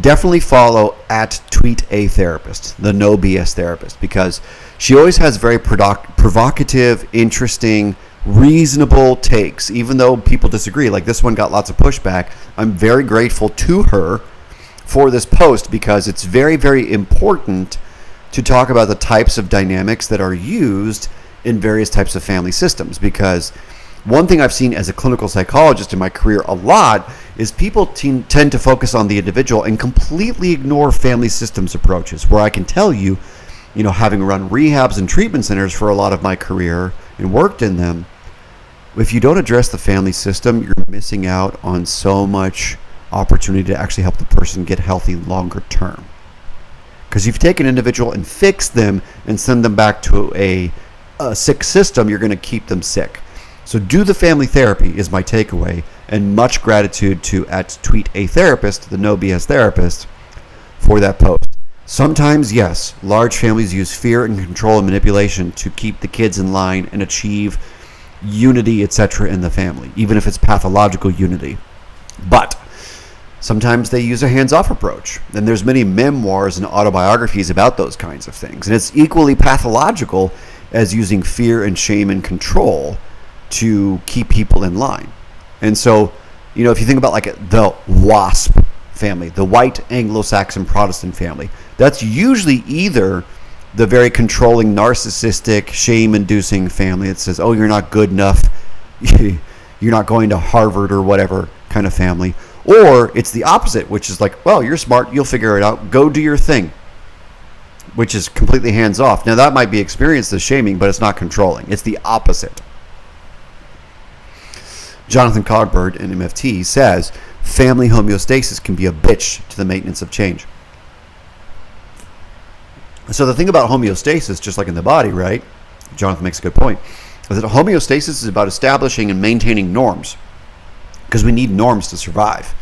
definitely follow at Tweet a Therapist, the No BS Therapist, because she always has very provocative, interesting, reasonable takes, even though people disagree. Like this one got lots of pushback. I'm very grateful to her for this post because it's very, very important to talk about the types of dynamics that are used in various types of family systems. Because one thing I've seen as a clinical psychologist in my career a lot is people tend to focus on the individual and completely ignore family systems approaches, where I can tell you, having run rehabs and treatment centers for a lot of my career and worked in them, if you don't address the family system, you're missing out on so much opportunity to actually help the person get healthy longer term. Because if you take an individual and fix them and send them back to a sick system, you're going to keep them sick. So do the family therapy is my takeaway, and much gratitude to at Tweet a Therapist, the No BS Therapist, for that post. Sometimes, yes, large families use fear and control and manipulation to keep the kids in line and achieve unity, etc. in the family, even if it's pathological unity. But sometimes they use a hands-off approach. And there's many memoirs and autobiographies about those kinds of things. And it's equally pathological as using fear and shame and control to keep people in line. And so, if you think about like the WASP family, the white Anglo-Saxon Protestant family, that's usually either the very controlling, narcissistic, shame-inducing family that says, oh, you're not good enough, you're not going to Harvard or whatever kind of family. Or it's the opposite, which is like, well, you're smart, you'll figure it out, go do your thing, which is completely hands-off. Now, that might be experienced as shaming, but it's not controlling. It's the opposite. Jonathan Cogbird in MFT says, family homeostasis can be a bitch to the maintenance of change. So the thing about homeostasis, just like in the body, right? Jonathan makes a good point, is that homeostasis is about establishing and maintaining norms, because we need norms to survive.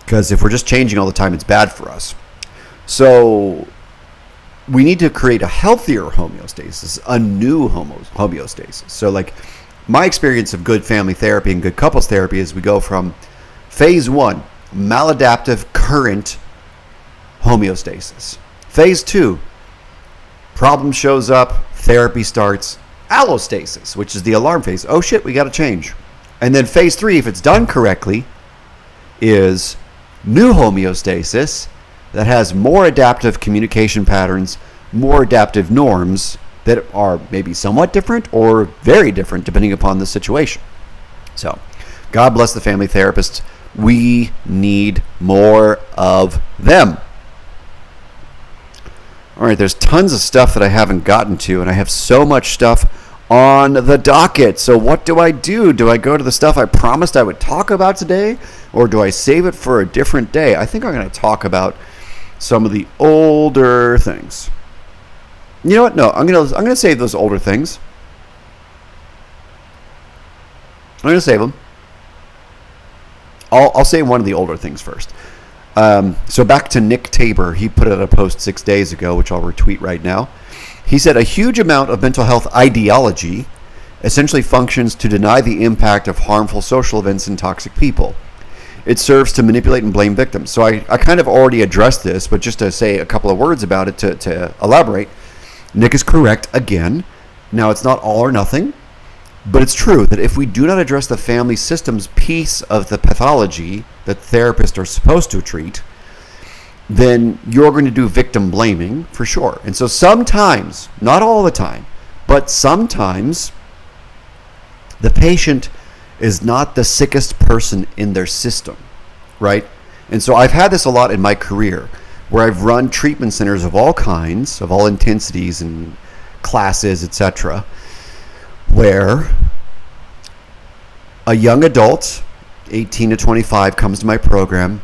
Because if we're just changing all the time, it's bad for us. So we need to create a healthier homeostasis, a new homeostasis. So like my experience of good family therapy and good couples therapy is we go from phase 1, maladaptive current homeostasis. Phase 2, problem shows up, therapy starts, allostasis, which is the alarm phase. Oh shit, we got to change. And then phase 3, if it's done correctly, is new homeostasis that has more adaptive communication patterns, more adaptive norms that are maybe somewhat different or very different depending upon the situation. So, God bless the family therapists. We need more of them. All right, there's tons of stuff that I haven't gotten to, and I have so much stuff on the docket. So what do I do? Do I go to the stuff I promised I would talk about today, or do I save it for a different day? I think I'm going to talk about some of the older things. You know what? No, I'm going to save those older things. I'm going to save them. I'll say one of the older things first. So back to Nick Tabor. He put out a post 6 days ago, which I'll retweet right now. He said a huge amount of mental health ideology essentially functions to deny the impact of harmful social events and toxic people. It serves to manipulate and blame victims. So I kind of already addressed this, but just to say a couple of words about it to elaborate, Nick is correct again. Now, it's not all or nothing, but it's true that if we do not address the family systems piece of the pathology that therapists are supposed to treat, then you're going to do victim blaming for sure. And so sometimes, not all the time, but sometimes the patient is not the sickest person in their system, right? And so I've had this a lot in my career where I've run treatment centers of all kinds, of all intensities and classes, etc., where a young adult, 18 to 25, comes to my program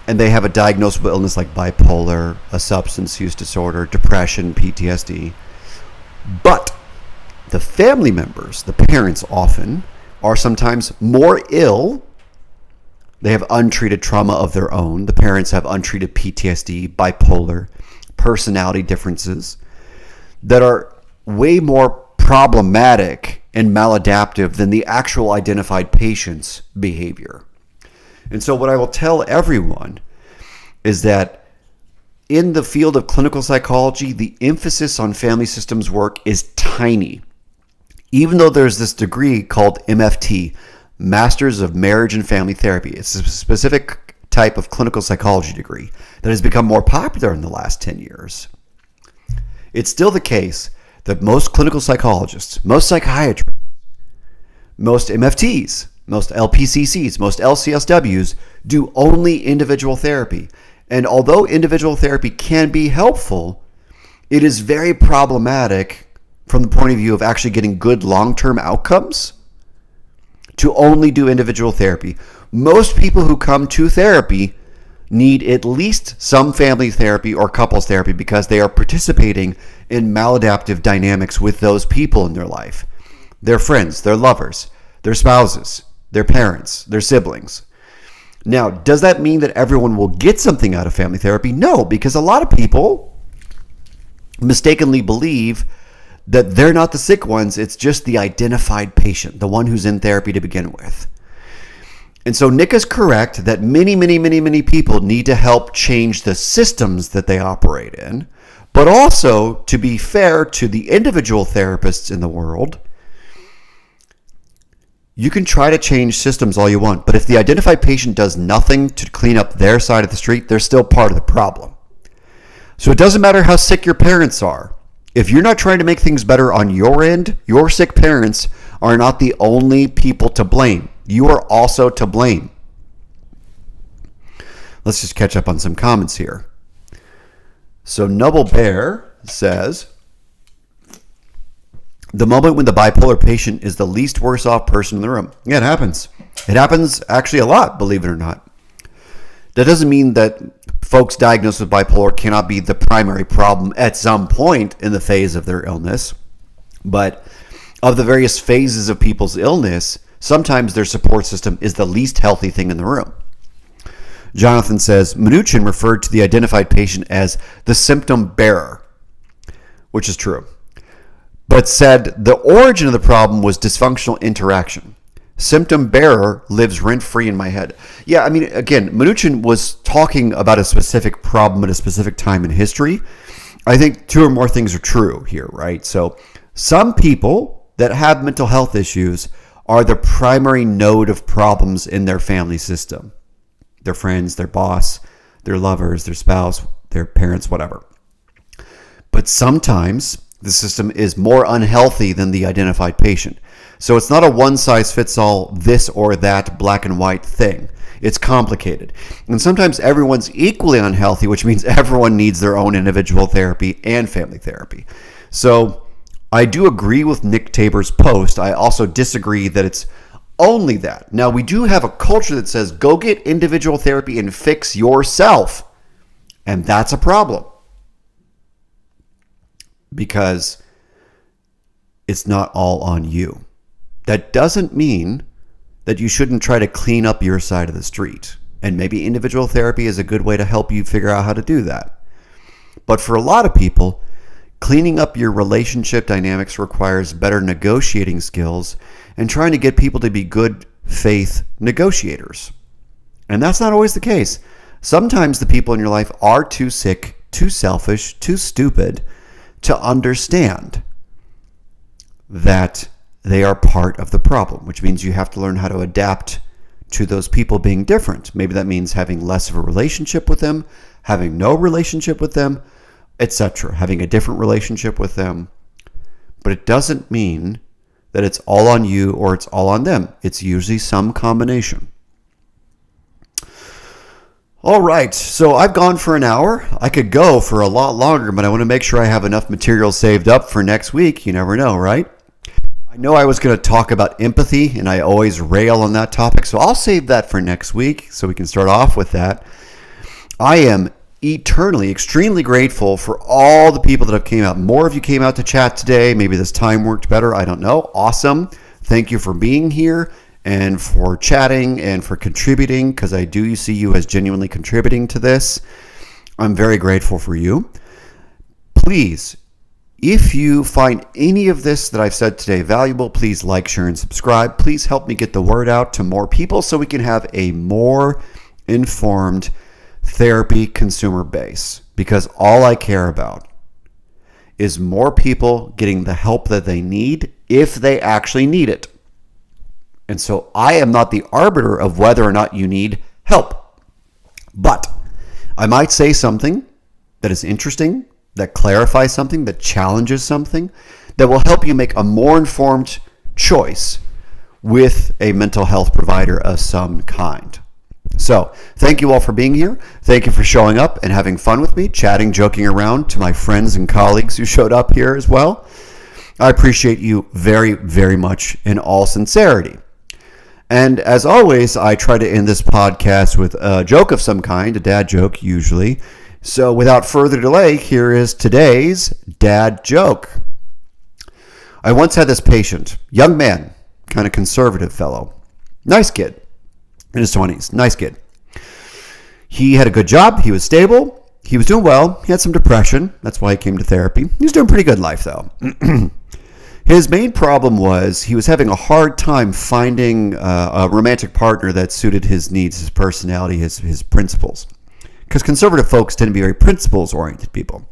and they have a diagnosable illness like bipolar, a substance use disorder, depression, PTSD. But the family members, the parents often, are sometimes more ill. They have untreated trauma of their own. The parents have untreated PTSD, bipolar, personality differences that are way more problematic and maladaptive than the actual identified patient's behavior. And so what I will tell everyone is that in the field of clinical psychology, the emphasis on family systems work is tiny. Even though there's this degree called MFT, Masters of Marriage and Family Therapy. It's a specific type of clinical psychology degree that has become more popular in the last 10 years. It's still the case that most clinical psychologists, most psychiatrists, most MFTs, most LPCCs, most LCSWs do only individual therapy. And although individual therapy can be helpful, it is very problematic from the point of view of actually getting good long-term outcomes to only do individual therapy. Most people who come to therapy need at least some family therapy or couples therapy because they are participating in maladaptive dynamics with those people in their life. Their friends, their lovers, their spouses, their parents, their siblings. Now, does that mean that everyone will get something out of family therapy? No, because a lot of people mistakenly believe that they're not the sick ones. It's just the identified patient, the one who's in therapy to begin with. And so Nick is correct that many people need to help change the systems that they operate in, but also, to be fair to the individual therapists in the world, you can try to change systems all you want, but if the identified patient does nothing to clean up their side of the street, they're still part of the problem. So it doesn't matter how sick your parents are. If you're not trying to make things better on your end, your sick parents are not the only people to blame. You are also to blame. Let's just catch up on some comments here. So Noble Bear says, the moment when the bipolar patient is the least worse off person in the room. Yeah, it happens. It happens actually a lot, believe it or not. That doesn't mean that folks diagnosed with bipolar cannot be the primary problem at some point in the phase of their illness. But of the various phases of people's illness, sometimes their support system is the least healthy thing in the room. Jonathan says, Mnuchin referred to the identified patient as the symptom bearer, which is true, but said the origin of the problem was dysfunctional interaction. Symptom bearer lives rent-free in my head. Yeah, I mean, again, Mnuchin was talking about a specific problem at a specific time in history. I think two or more things are true here, right? So some people that have mental health issues are the primary node of problems in their family system. Their friends, their boss, their lovers, their spouse, their parents, whatever. But sometimes the system is more unhealthy than the identified patient. So it's not a one-size-fits-all, this or that, black and white thing. It's complicated. And sometimes everyone's equally unhealthy, which means everyone needs their own individual therapy and family therapy. So I do agree with Nick Tabor's post. I also disagree that it's only that. Now, we do have a culture that says, go get individual therapy and fix yourself. And that's a problem. Because it's not all on you. That doesn't mean that you shouldn't try to clean up your side of the street. And maybe individual therapy is a good way to help you figure out how to do that. But for a lot of people, cleaning up your relationship dynamics requires better negotiating skills and trying to get people to be good faith negotiators. And that's not always the case. Sometimes the people in your life are too sick, too selfish, too stupid to understand that they are part of the problem, which means you have to learn how to adapt to those people being different. Maybe that means having less of a relationship with them, having no relationship with them, etc., having a different relationship with them. But it doesn't mean that it's all on you or it's all on them. It's usually some combination. All right, so I've gone for an hour. I could go for a lot longer, but I want to make sure I have enough material saved up for next week. You never know, right? I know I was going to talk about empathy, and I always rail on that topic, so I'll save that for next week so we can start off with that. I am eternally, extremely grateful for all the people that have came out. More of you came out to chat today. Maybe this time worked better. I don't know. Awesome. Thank you for being here and for chatting and for contributing, because I do see you as genuinely contributing to this. I'm very grateful for you. Please, if you find any of this that I've said today valuable, please like, share, and subscribe. Please help me get the word out to more people so we can have a more informed therapy consumer base, because all I care about is more people getting the help that they need if they actually need it. And so I am not the arbiter of whether or not you need help, but I might say something that is interesting, that clarifies something, that challenges something, that will help you make a more informed choice with a mental health provider of some kind. So thank you all for being here. Thank you for showing up and having fun with me, chatting, joking around, to my friends and colleagues who showed up here as well. I appreciate you very, very much in all sincerity. And as always, I try to end this podcast with a joke of some kind, a dad joke usually. So without further delay, here is today's dad joke. I once had this patient, young man, kind of conservative fellow, nice kid, in his 20s, nice kid. He had a good job, he was stable, he was doing well, he had some depression, that's why he came to therapy. He was doing pretty good life though. His main problem was he was having a hard time finding a romantic partner that suited his needs, his personality, his principles. Because conservative folks tend to be very principles-oriented people.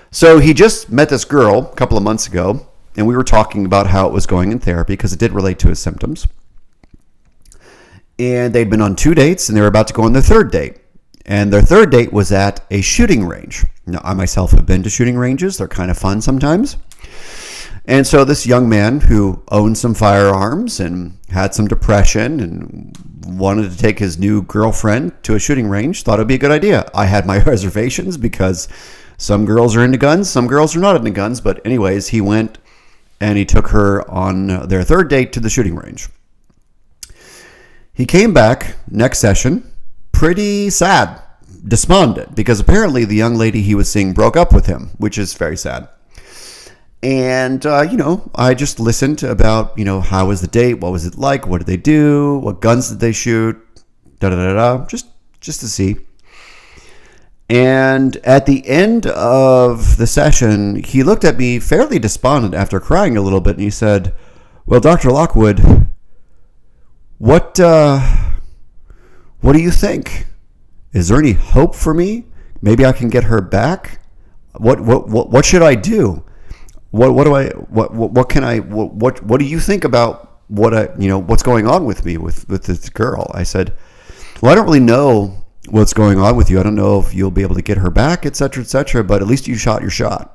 So he just met this girl a couple of months ago, and we were talking about how it was going in therapy, because it did relate to his symptoms. And they'd been on 2 dates, and they were about to go on their third date. And their third date was at a shooting range. Now, I myself have been to shooting ranges. They're kind of fun sometimes. And so this young man who owned some firearms and had some depression and wanted to take his new girlfriend to a shooting range thought it would be a good idea. I had my reservations because some girls are into guns, some girls are not into guns. But anyways, he went and he took her on their third date to the shooting range. He came back next session pretty sad, despondent, because apparently the young lady he was seeing broke up with him, which is very sad. And, I just listened about, how was the date? What was it like? What did they do? What guns did they shoot? Just to see. And at the end of the session, he looked at me fairly despondent after crying a little bit. And he said, well, Dr. Lockwood, what do you think? Is there any hope for me? Maybe I can get her back? What should I do? What do you think about what's going on with me with this girl? I said, well, I don't really know what's going on with you. I don't know if you'll be able to get her back, et cetera, but at least you shot your shot.